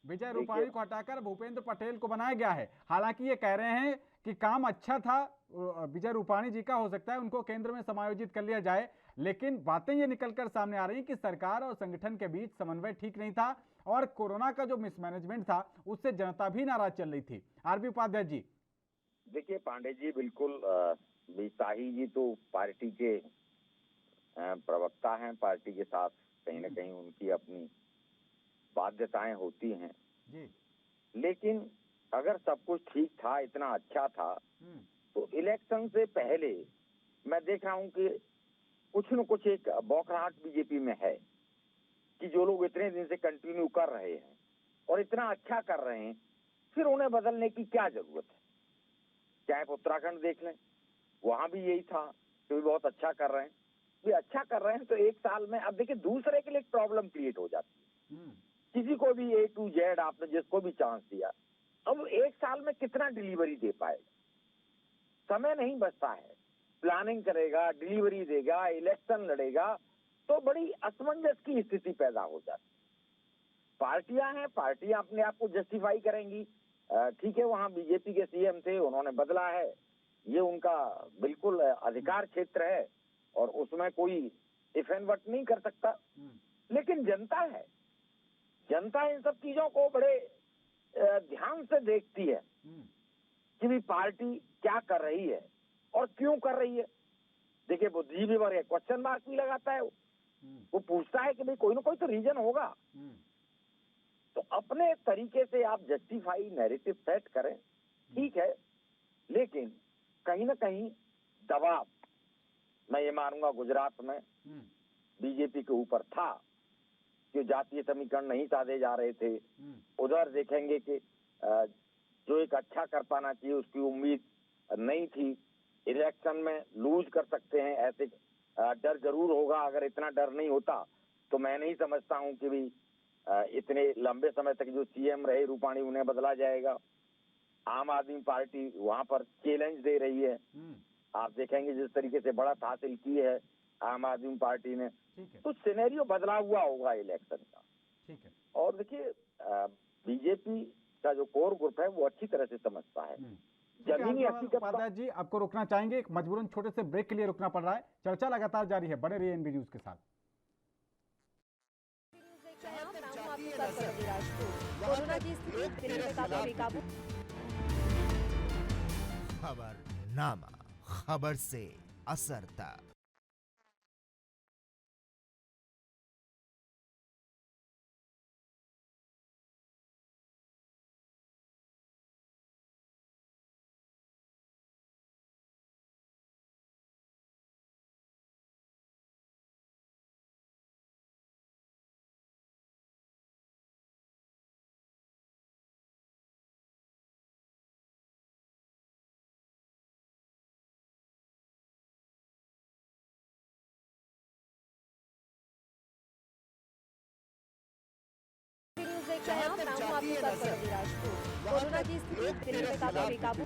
विजय रूपाणी को हटाकर भूपेंद्र पटेल को बनाया गया है। हालांकि ये कह रहे हैं कि काम अच्छा था विजय रूपाणी जी का, हो सकता है उनको केंद्र में समायोजित कर लिया जाए, लेकिन बातें ये निकलकर सामने आ रही कि सरकार और संगठन के बीच समन्वय ठीक नहीं था और कोरोना का जो मिसमैनेजमेंट था उससे जनता भी नाराज चल रही थी। आरबी उपाध्याय जी, देखिए पांडे जी, बिल्कुल शाही जी तो पार्टी के प्रवक्ता हैं, पार्टी के साथ कहीं ना कहीं उनकी अपनी बाध्यताएं होती हैं जी। लेकिन अगर सब कुछ ठीक था, इतना अच्छा था, तो इलेक्शन से पहले मैं देख रहा हूं कि कुछ न कुछ एक बौखलाहट बीजेपी में है कि जो लोग इतने दिन से कंटिन्यू कर रहे हैं और इतना अच्छा कर रहे हैं, फिर उन्हें बदलने की क्या जरूरत है। चाहे उत्तराखंड देख लें, वहां भी यही था कि भी बहुत अच्छा कर रहे हैं, भी अच्छा कर रहे हैं तो एक साल में, अब देखिए दूसरे के लिए एक प्रॉब्लम क्रिएट हो जाती है। किसी को भी A to Z आपने जिसको भी चांस दिया, अब एक साल में कितना डिलीवरी दे पाएगा, समय नहीं बचता है। प्लानिंग करेगा, डिलीवरी देगा, इलेक्शन लड़ेगा, तो बड़ी असमंजस की स्थिति पैदा हो जाती। पार्टियां हैं, पार्टियां अपने आप को जस्टिफाई करेंगी, ठीक है वहां बीजेपी के सीएम थे, उन्होंने बदला है, ये उनका बिल्कुल अधिकार क्षेत्र है और उसमें कोई इफ एंड बट नहीं कर सकता। लेकिन जनता है, जनता इन सब चीजों को बड़े ध्यान से देखती है कि भी पार्टी क्या कर रही है और क्यों कर रही है। देखिए बुद्धिजीवी वर्ग क्वेश्चन मार्क भी लगाता है, वो पूछता है कि भाई कोई ना कोई तो रीजन होगा। तो अपने तरीके से आप जस्टिफाई नैरेटिव सेट करें, ठीक है, लेकिन कहीं ना कहीं दबाव, मैं ये मानूंगा गुजरात में बीजेपी के ऊपर था कि जातीय समीकरण नहीं साधे जा रहे थे। उधर देखेंगे कि जो एक अच्छा कर पाना चाहिए उसकी उम्मीद नहीं थी। इलेक्शन में लूज कर सकते हैं, ऐसे डर जरूर होगा। अगर इतना डर नहीं होता तो मैं नहीं समझता हूं कि भी इतने लंबे समय तक जो सीएम रहे रूपाणी, उन्हें बदला जाएगा। आम आदमी पार्टी वहां पर चैलेंज दे रही है। आप देखेंगे जिस तरीके से बढ़त हासिल की है आम आदमी पार्टी ने, तो सिनेरियो बदला हुआ होगा इलेक्शन का। ठीक है। और देखिए बीजेपी का जो कोर ग्रुप है वो अच्छी तरह से समझता है जमीनी हकीकत। उपाध्याय जी, आपको रुकना चाहेंगे, एक मजबूरन छोटे से ब्रेक के लिए रुकना पड़ रहा है। चर्चा लगातार जारी है, बने रहिए एनबी न्यूज के साथ। कोरोना की स्थिति दिल्ली में काफी बेकाबू। खबरनामा, खबर से असर तक। कोरोना की स्थिति दिल्ली में काफी बेकाबू।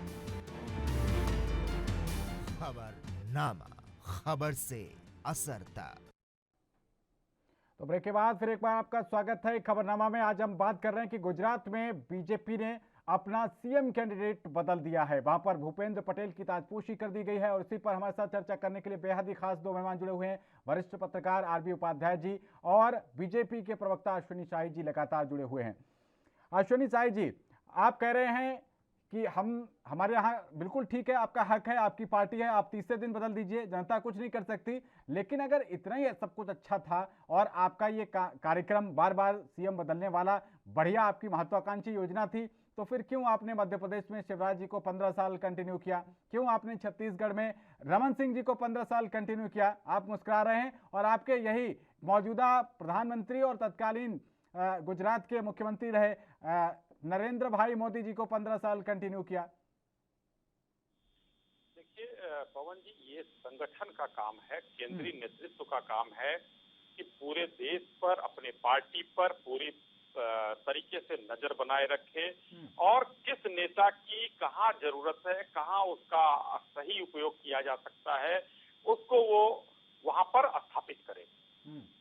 खबरनामा, खबर से असर तक। तो ब्रेक के बाद फिर एक बार आपका स्वागत है खबरनामा में। आज हम बात कर रहे हैं कि गुजरात में बीजेपी ने अपना सीएम कैंडिडेट बदल दिया है। वहां पर भूपेंद्र पटेल की ताजपोशी कर दी गई है और इसी पर हमारे साथ चर्चा करने के लिए बेहद ही खास दो मेहमान जुड़े हुए हैं। वरिष्ठ पत्रकार आरबी उपाध्याय जी और बीजेपी के प्रवक्ता अश्विनी शाही जी लगातार जुड़े हुए हैं। अश्विनी शाही जी, आप कह रहे हैं कि हमारे यहाँ बिल्कुल ठीक है, आपका हक है, आपकी पार्टी है, आप तीसरे दिन बदल दीजिए, जनता कुछ नहीं कर सकती। लेकिन अगर इतना ही सब कुछ अच्छा था और आपका ये कार्यक्रम बार बार सीएम बदलने वाला बढ़िया आपकी महत्वाकांक्षी योजना थी, तो फिर क्यों आपने मध्य प्रदेश में शिवराज जी को 15 साल कंटिन्यू किया? क्यों आपने छत्तीसगढ़ में रमन सिंह जी को 15 साल कंटिन्यू किया? आप मुस्कुरा रहे हैं और आपके यही मौजूदा प्रधानमंत्री और तत्कालीन गुजरात के मुख्यमंत्री रहे नरेंद्र भाई मोदी जी को 15 साल कंटिन्यू किया। देखिए पवन जी, ये संगठन का काम है, केंद्रीय नेतृत्व का काम है कि पूरे देश पर, अपने पार्टी पर पूरी तरीके से नजर बनाए रखे और किस नेता की कहाँ जरूरत है, कहाँ उसका सही उपयोग किया जा सकता है, उसको वो वहां पर स्थापित करे।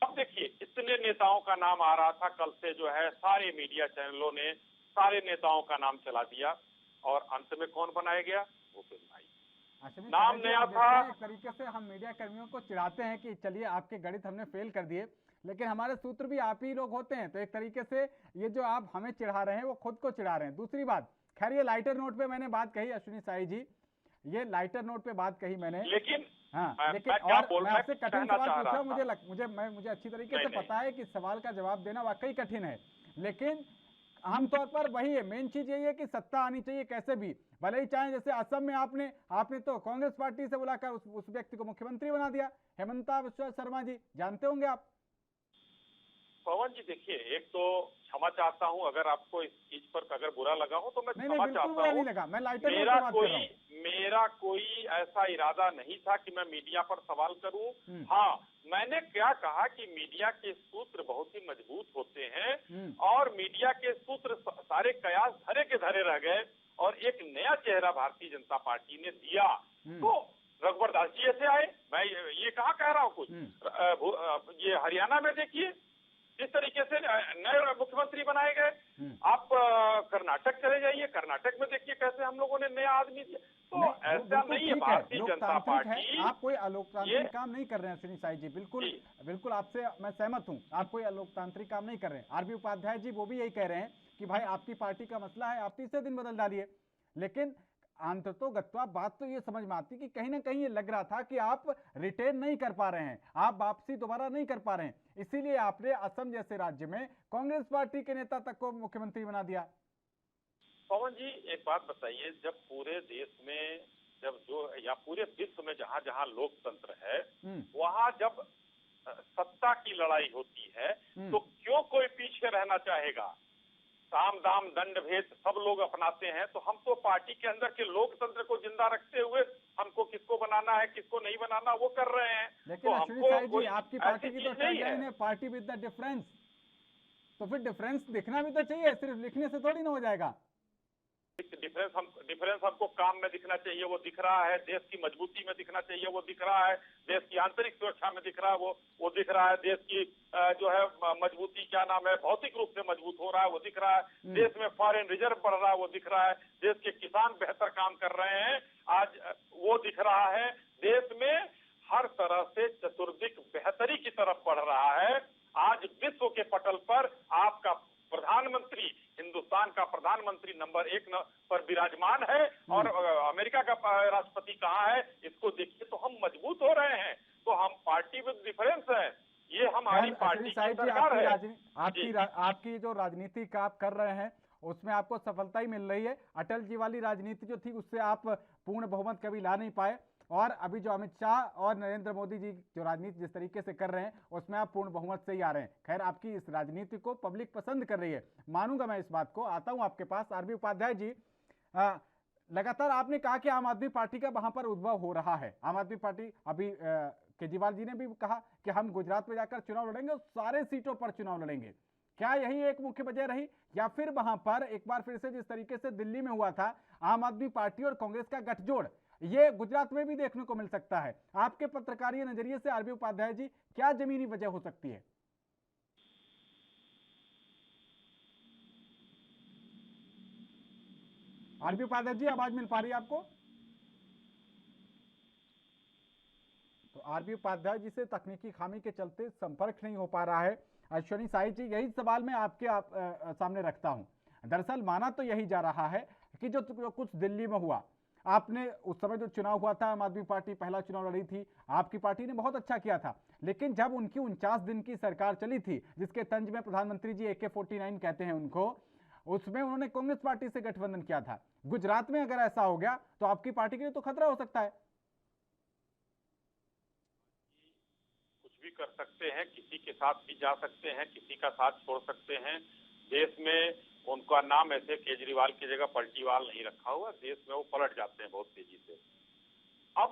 अब देखिए, इतने नेताओं का नाम आ रहा था, कल से जो है सारे मीडिया चैनलों ने सारे नेताओं का नाम चला दिया और अंत में कौन बनाया गया? भूपेश भाई। नाम नया था। एक तरीके से हम मीडिया कर्मियों को चिढ़ाते हैं कि चलिए आपके गणित हमने फेल कर दिए, लेकिन हमारे सूत्र भी आप ही लोग होते हैं, तो एक तरीके से ये जो आप हमें चिढ़ा रहे हैं वो खुद को चिढ़ा रहे हैं। दूसरी बात, खैर ये लाइटर नोट पे मैंने बात कही अश्विनी साई जी, ये लाइटर नोट पे बात कही मैंने, लेकिन लेकिन और मैं आपसे कठिन सवाल पूछा, मुझे अच्छी तरीके से पता है कि सवाल का जवाब देना वाकई कठिन है, लेकिन आमतौर पर वही है, मेन चीज यही है कि सत्ता आनी चाहिए कैसे भी, भले ही चाहे जैसे असम में आपने तो कांग्रेस पार्टी से बुलाकर उस व्यक्ति को मुख्यमंत्री बना दिया, हेमंता बिस्वा शर्मा जी, जानते होंगे आप। पवन जी देखिए, एक तो क्षमा चाहता हूं अगर आपको इस चीज पर अगर बुरा लगा हो तो मैं क्षमा चाहता हूं। नहीं लगा, मैं लाइटर मेरा कोई ऐसा इरादा नहीं था कि मैं मीडिया पर सवाल करूं। हाँ, मैंने क्या कहा कि मीडिया के सूत्र बहुत ही मजबूत होते हैं और मीडिया के सूत्र सारे कयास धरे के धरे रह गए और एक नया चेहरा भारतीय जनता पार्टी ने दिया। तो रघुवर दास जी ऐसे आए, मैं ये कहाँ कह रहा हूँ कुछ। ये हरियाणा में देखिए जिस तरीके से नए मुख्यमंत्री बनाए गए, आप कर्नाटक चले जाइए, कर्नाटक में देखिए कैसे हम लोगों ने नया आदमी दिया। तो ऐसा नहीं है, भारतीय जनता पार्टी, आप कोई अलोकतांत्रिक काम नहीं कर रहे हैं अश्विनी साई जी, बिल्कुल आपसे मैं सहमत हूं, आप कोई अलोकतांत्रिक काम नहीं कर रहे हैं। आरबी उपाध्याय जी वो भी यही कह रहे हैं कि भाई आपकी पार्टी का मसला है, आप तीसरे दिन बदल डालिए, लेकिन आंतरतोगत्वा बात तो ये समझ में आती कि कहीं ना कहीं ये लग रहा था कि आप रिटेन नहीं कर पा रहे हैं, आप वापसी दोबारा नहीं कर पा रहे हैं, इसीलिए आपने असम जैसे राज्य में कांग्रेस पार्टी के नेता तक को मुख्यमंत्री बना दिया। पवन जी एक बात बताइए, जब पूरे देश में या पूरे विश्व में जहाँ जहाँ लोकतंत्र है वहाँ जब सत्ता की लड़ाई होती है तो क्यों कोई पीछे रहना चाहेगा? साम दाम दंड भेद सब लोग अपनाते हैं, तो हम तो पार्टी के अंदर के लोकतंत्र को जिंदा रखते हुए हमको किसको बनाना है किसको नहीं बनाना वो कर रहे हैं। लेकिन तो आपकी पार्टी की तो टैगलाइन है पार्टी विद द डिफरेंस, तो फिर डिफरेंस दिखना भी तो चाहिए, सिर्फ लिखने से थोड़ी ना हो जाएगा। डिफरेंस हमको काम में दिखना चाहिए, वो दिख रहा है, देश की मजबूती में दिखना चाहिए, वो दिख रहा है, देश की आंतरिक सुरक्षा में दिख रहा है, वो दिख रहा है, देश की जो है मजबूती क्या नाम है भौतिक रूप से मजबूत हो रहा है वो दिख रहा है, देश में फॉरेन रिजर्व बढ़ रहा है वो दिख रहा है, देश के किसान बेहतर काम कर रहे हैं आज वो दिख रहा है, देश में हर तरह से चतुर्दिक बेहतरी की तरफ बढ़ रहा है। आज विश्व के पटल पर आपका प्रधानमंत्री, हिंदुस्तान का प्रधानमंत्री नंबर 1 पर विराजमान है और अमेरिका का राष्ट्रपति कहाँ है, इसको देखिए तो हम मजबूत हो रहे हैं। तो हम पार्टी विद डिफरेंस है, ये हमारी पार्टी की सरकार है। आपकी जो राजनीति का आप कर रहे हैं उसमें आपको सफलता ही मिल रही है। अटल जी वाली राजनीति जो थी उससे आप पूर्ण बहुमत कभी ला नहीं पाए, और अभी जो अमित शाह और नरेंद्र मोदी जी जो राजनीति जिस तरीके से कर रहे हैं उसमें आप पूर्ण बहुमत से ही आ रहे हैं। खैर आपकी इस राजनीति को पब्लिक पसंद कर रही है, मानूंगा मैं इस बात को। आता हूं आपके पास आरबी उपाध्याय जी, लगातार आपने कहा कि आम आदमी पार्टी का वहां पर उद्भव हो रहा है। आम आदमी पार्टी अभी केजरीवाल जी ने भी कहा कि हम गुजरात में जाकर चुनाव लड़ेंगे और सारे सीटों पर चुनाव लड़ेंगे। क्या यही एक मुख्य वजह रही, या फिर वहां पर एक बार फिर से जिस तरीके से दिल्ली में हुआ था आम आदमी पार्टी और कांग्रेस का गठजोड़, ये गुजरात में भी देखने को मिल सकता है? आपके पत्रकारीय नजरिए से आरबी उपाध्याय जी क्या जमीनी वजह हो सकती है? आरबी उपाध्याय जी आवाज मिल पा रही है आपको? तो आरबी उपाध्याय जी से तकनीकी खामी के चलते संपर्क नहीं हो पा रहा है। अश्विनी साई जी, यही सवाल मैं आपके सामने रखता हूं। दरअसल माना तो यही जा रहा है कि जो कुछ दिल्ली में हुआ, आपने उस समय जो चुनाव हुआ था, आम आदमी पार्टी पहला चुनाव लड़ी थी, आपकी पार्टी ने बहुत अच्छा किया था, लेकिन जब उनकी 49 दिन की सरकार चली थी, जिसके तंज में प्रधानमंत्री जी AK-49 कहते हैं उनको, उसमें उन्होंने कांग्रेस पार्टी से गठबंधन किया था। गुजरात में अगर ऐसा हो गया तो आपकी पार्टी के लिए तो खतरा हो सकता है। कुछ भी कर सकते हैं, किसी के साथ भी जा सकते हैं, किसी का साथ छोड़ सकते हैं। देश में उनका नाम ऐसे केजरीवाल की जगह पलटीवाल नहीं रखा हुआ, देश में वो पलट जाते हैं बहुत तेजी से। अब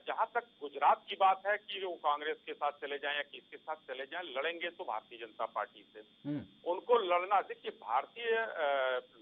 जहां तक गुजरात की बात है कि वो कांग्रेस के साथ चले जाएं या किसके साथ चले जाएं, लड़ेंगे तो भारतीय जनता पार्टी से। उनको लड़ना, देखिए भारतीय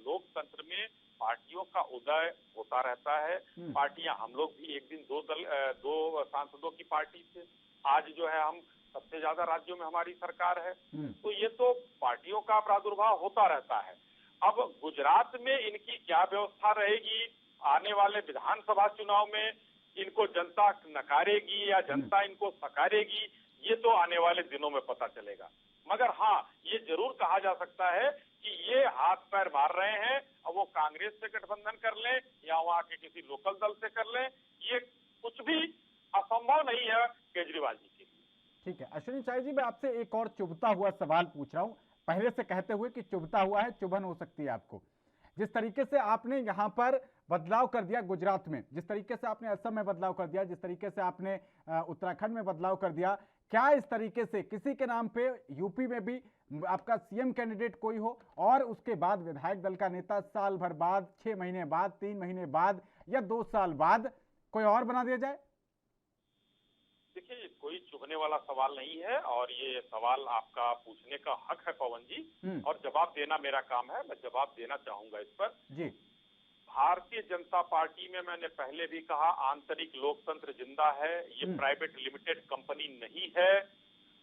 लोकतंत्र में पार्टियों का उदय होता रहता है। पार्टियां, हम लोग भी एक दिन दो सांसदों की पार्टी थे, आज जो है हम सबसे ज्यादा राज्यों में हमारी सरकार है। तो ये तो पार्टियों का प्रादुर्भाव होता रहता है। अब गुजरात में इनकी क्या व्यवस्था रहेगी, आने वाले विधानसभा चुनाव में इनको जनता नकारेगी या जनता इनको सकारेगी, ये तो आने वाले दिनों में पता चलेगा। मगर हाँ, ये जरूर कहा जा सकता है कि ये हाथ पैर मार रहे हैं, अब वो कांग्रेस से गठबंधन कर लें या वहाँ के किसी लोकल दल से कर लें, ये कुछ भी असंभव नहीं है केजरीवाल जी के लिए। ठीक है अश्विनी चाय जी, मैं आपसे एक और चुभता हुआ सवाल पूछ रहा हूं, पहले से कहते हुए कि चुभता हुआ है, चुभन हो सकती है आपको। जिस तरीके से आपने यहाँ पर बदलाव कर दिया गुजरात में, जिस तरीके से आपने असम में बदलाव कर दिया, जिस तरीके से आपने उत्तराखंड में बदलाव कर दिया, क्या इस तरीके से किसी के नाम पे यूपी में भी आपका CM कैंडिडेट कोई हो और उसके बाद विधायक दल का नेता साल भर बाद, 6 महीने बाद, 3 महीने बाद या 2 साल बाद कोई और बना दिया जाए? देखिए, कोई चुभने वाला सवाल नहीं है और ये सवाल आपका पूछने का हक है पवन जी, और जवाब देना मेरा काम है, मैं जवाब देना चाहूंगा इस पर जी। भारतीय जनता पार्टी में मैंने पहले भी कहा, आंतरिक लोकतंत्र जिंदा है, ये प्राइवेट लिमिटेड कंपनी नहीं है।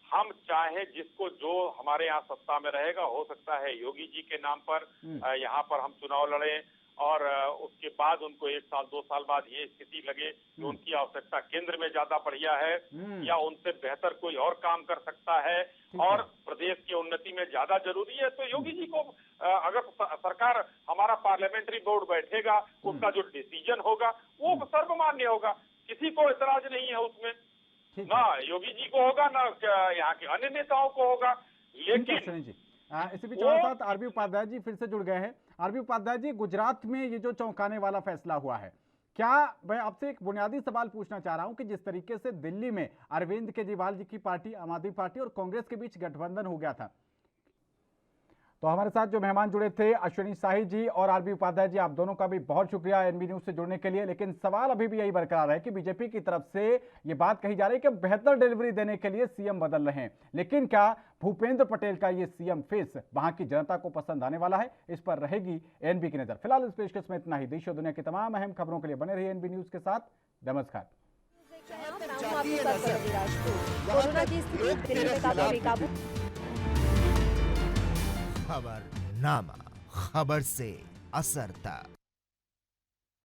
हम चाहे जिसको, जो हमारे यहाँ सत्ता में रहेगा, हो सकता है योगी जी के नाम पर यहाँ पर हम चुनाव लड़ें और उसके बाद उनको 1 साल 2 साल बाद ये स्थिति लगे कि उनकी आवश्यकता केंद्र में ज्यादा बढ़िया है या उनसे बेहतर कोई और काम कर सकता है और प्रदेश की उन्नति में ज्यादा जरूरी है, तो योगी जी को अगर सरकार, हमारा पार्लियामेंट्री बोर्ड बैठेगा, उसका जो डिसीजन होगा वो सर्वमान्य होगा, किसी को ऐतराज नहीं है उसमें, ना योगी जी को होगा ना यहाँ के अन्य नेताओं को होगा। लेकिन इसी बीच हमारे साथ आरबी उपाध्याय जी फिर से जुड़ गए हैं। आरबी उपाध्याय जी, गुजरात में ये जो चौंकाने वाला फैसला हुआ है, क्या, मैं आपसे एक बुनियादी सवाल पूछना चाह रहा हूं कि जिस तरीके से दिल्ली में अरविंद केजरीवाल जी की पार्टी, आम आदमी पार्टी और कांग्रेस के बीच गठबंधन हो गया था, तो हमारे साथ जो मेहमान जुड़े थे अश्विनी शाही जी और आरबी उपाध्याय जी, आप दोनों का भी बहुत शुक्रिया NB न्यूज से जुड़ने के लिए। लेकिन सवाल अभी भी यही बरकरार है कि बीजेपी की तरफ से ये बात कही जा रही है कि बेहतर डिलीवरी देने के लिए CM बदल रहे हैं, लेकिन क्या भूपेंद्र पटेल का ये CM फेस वहां की जनता को पसंद आने वाला है? इस पर रहेगी NB की नजर। फिलहाल इस पेशकश में इतना ही। देश और दुनिया की तमाम अहम खबरों के लिए बने रहिए NB न्यूज के साथ। नमस्कार। कोरोना की स्थिति दिल्ली में काफी बेकाबू। खबरनामा, खबर से असर तक।